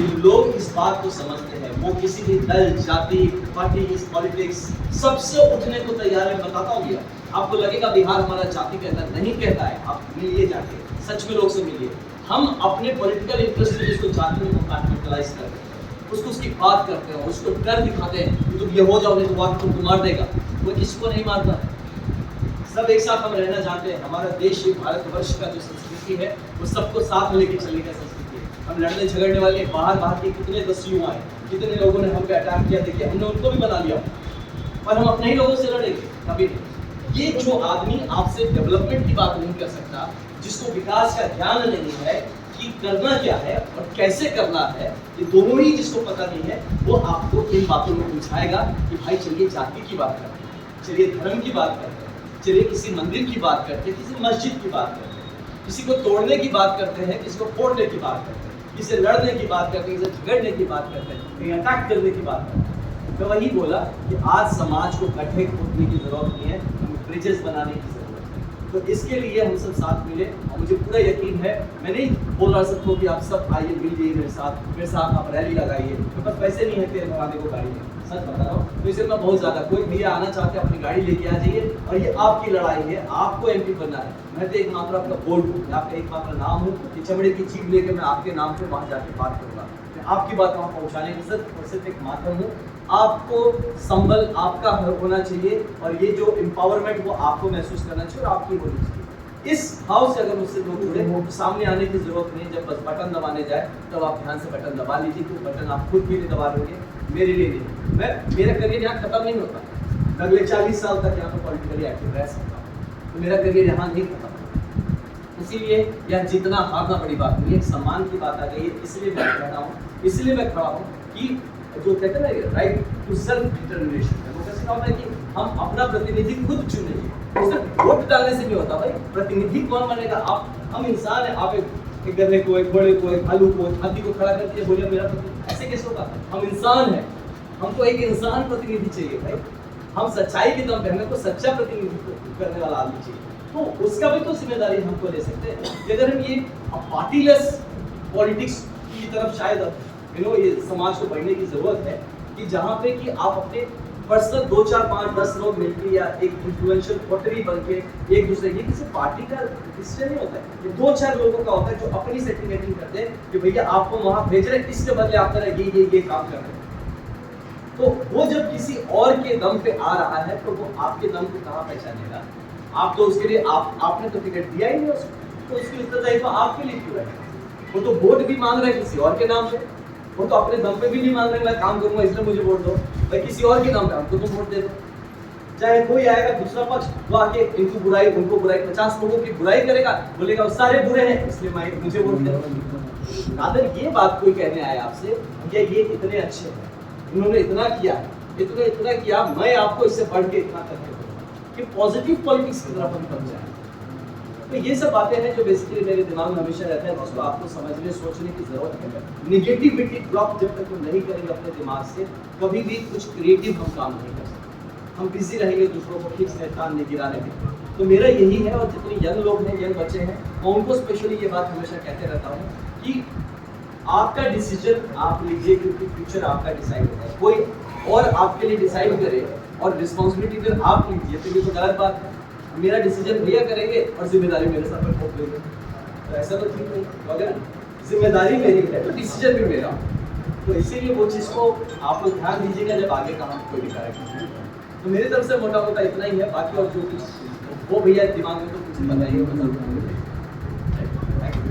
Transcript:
कि लोग इस बात को समझते हैं, वो किसी भी दल, जाति, पार्टी, पॉलिटिक्स सबसे उठने को तैयार है। बताता हूँ भैया, आपको लगेगा बिहार हमारा जाति कहता नहीं कहता है, आप मिलिए जाके, सच में लोग से मिलिए। हम अपने पॉलिटिकल इंटरेस्ट में जिसको जाति में कंपार्टमेंटलाइज करते हैं, उसको उसकी बात करते हैं, उसको डर दिखाते हैं कि तुम ये हो जाओ नहीं तो वो तुमको मार देगा। कोई किसी को नहीं मारता है, सब एक साथ हम रहना चाहते हैं। हमारा देश, ये भारतवर्ष का जो संस्कृति है वो सबको साथ लेके चलने का संस्कृति है। हम लड़ने झगड़ने वाले बाहर के कितने दस्युओं आए, कितने लोगों ने हम पे अटैक किया, देखिए हमने उनको भी बना लिया, पर हम अपने ही लोगों से लड़ेंगे कभी नहीं। ये जो आदमी आपसे डेवलपमेंट की बात नहीं कर सकता, जिसको विकास का ज्ञान नहीं है कि करना क्या है और कैसे करना है, ये दोनों ही जिसको पता नहीं है, वो आपको इन बातों में पूछाएगा कि भाई चलिए जाति की बात करते हैं, चलिए धर्म की बात करते हैं, चलिए किसी मंदिर की बात करते हैं, किसी मस्जिद की बात करते हैं, किसी को तोड़ने की बात करते हैं, किसी को फोड़ने की बात करते हैं, किसी लड़ने की बात करते हैं, किसी झगड़ने की बात करते हैं, कहीं अटैक करने की बात करते हैं। तो वही बोला कि आज समाज को गड्ढे खोदने की जरूरत नहीं है, हमें ब्रिजेस बनाने की जरूरत है। तो इसके लिए हम सब साथ मिले और मुझे पूरा यकीन है, मैं नहीं बोल रहा सबको कि आप सब आइए मिल जाइए मेरे साथ आप रैली लगाइए, मेरे पास पैसे नहीं है तेल भराने को गाड़ी में, सच बता रहा हूँ। तो इसे मैं बहुत ज़्यादा, कोई भैया आना चाहते हैं अपनी गाड़ी लेके आ जाइए, और ये आपकी लड़ाई है, आपको एमपी बनना है। मैं तो एक मात्र आपका बोर्ड हूँ, मैं आपका एक मात्र नाम हूँ कि चमड़े की चीज लेके मैं आपके नाम पे वहाँ जाके बात करूँगा, मैं आपकी बात वहाँ पहुँचाने की सिर्फ एक माध्यम हूँ। आपको संबल आपका होना चाहिए और ये जो एम्पावरमेंट वो आपको महसूस करना चाहिए और आपकी होनी चाहिए। इस भाव से अगर मुझसे लोग जुड़े, सामने आने की जरूरत नहीं, जब बस बटन दबाने जाए तब आप ध्यान से बटन दबा लीजिए, तो बटन आप खुद भी नहीं दबा लोगे, मेरे लिए नहीं। मेरा करियर यहाँ खत्म नहीं होता, अगले 40 साल तक यहाँ पर पॉलिटिकली एक्टिव रह सकता हूँ, तो मेरा करियर यहाँ नहीं खत्म होता। इसीलिए यहाँ जितना हारना बड़ी बात नहीं है, एक सम्मान की बात आ गई है, इसलिए मैं कह रहा हूँ, इसलिए मैं खड़ा हूँ कि जो कहते हैं ना right to self determination, democracy का होता है कि हम अपना प्रतिनिधि खुद चुनेंगे, सिर्फ वोट डालने से नहीं होता भाई। प्रतिनिधि कौन बनेगा? हम इंसान है, आप एक गधे को, एक घोड़े को, एक भालू को, एक हाथी को खड़ा करके बोलिए मेरा प्रतिनिधि, ऐसे कैसे होगा? हम इंसान है, हमको एक इंसान प्रतिनिधि चाहिए भाई। हम सच्चाई के दम पे, हमें को सच्चा प्रतिनिधित्व करने वाला आदमी चाहिए, तो उसका भी तो जिम्मेदारी हमको ले सकते हैं। कि अगर हम ये पार्टीलेस पॉलिटिक्स की तरफ शायद ये समाज को बढ़ने की जरूरत है, कि जहाँ पे कि आप अपने पर्सनल 2, 4, 5, 10 लोग मिलकर या एक इन्फ्लुएंशियल वोटरी बन के एक दूसरे, ये किसी पार्टी का डिसीजन नहीं होता है, ये 2-4 लोगों का होता है जो अपनी सेटिंग करते हैं कि भैया आपको वहाँ भेज रहे हैं, इसके बदले आप तरह ये काम कर रहे हैं। तो वो जब किसी और के दम पे आ रहा है तो वो आपके दम को कहाँ पहचानेगा? आप तो उसके लिए आपने तो टिकट दिया ही नहीं उसको, तो उसकी उत्तरदायित्व तो आपके लिए क्यों है? वो तो वोट भी मांग रहे हैं किसी और के नाम पे, वो तो अपने दम पे भी नहीं मांग रहे मैं काम करूंगा इसलिए मुझे वोट दो, भाई किसी और के नाम पे हमको तो वोट दे दो। चाहे कोई आएगा दूसरा पक्ष, वो आके उनको बुराई 50 लोगों की बुराई करेगा, बोलेगा वो सारे बुरे हैं इसलिए मुझे वोट दे दो। नादर ये बात कोई कहने आए आपसे, ये इतने अच्छे हैं, इन्होंने इतना किया, इतना किया, मैं आपको इससे बढ़ के इतना करके दूंगा, कि पॉजिटिव पॉलिटिक्स की तरफ हम कब जाए। तो ये सब बातें हैं जो बेसिकली मेरे दिमाग में हमेशा रहता है, जिसको आपको समझने सोचने की जरूरत है। निगेटिविटी ड्रॉप जब तक हम नहीं करेंगे अपने दिमाग से, कभी भी कुछ क्रिएटिव हम काम नहीं कर सकते। हम बिजी रहेंगे दूसरों को ठीक से तान गिराने में। तो मेरा यही है, और जितने यंग लोग हैं, यंग बच्चे हैं, मैं उनको स्पेशली ये बात हमेशा कहते रहता हूँ कि आपका डिसीजन आप लीजिए, क्योंकि फ्यूचर आपका डिसाइड होता है। कोई और आपके लिए डिसाइड करे और रिस्पॉन्सिबिलिटी फिर आप लीजिए, तो ये तो गलत बात है। मेरा डिसीजन भैया करेंगे और जिम्मेदारी मेरे सर पर थोप देंगे, तो ऐसा तो ठीक नहीं। अगर जिम्मेदारी मेरी है तो डिसीजन भी मेरा, तो इसीलिए वो चीज़ को आप लोग ध्यान दीजिएगा जब आगे का हम कोई भी कार्यक्रम। तो मेरी तरफ से मोटा मोटा इतना ही है, बाकी और जो कुछ वो भैया दिमाग में तो कुछ बताइए।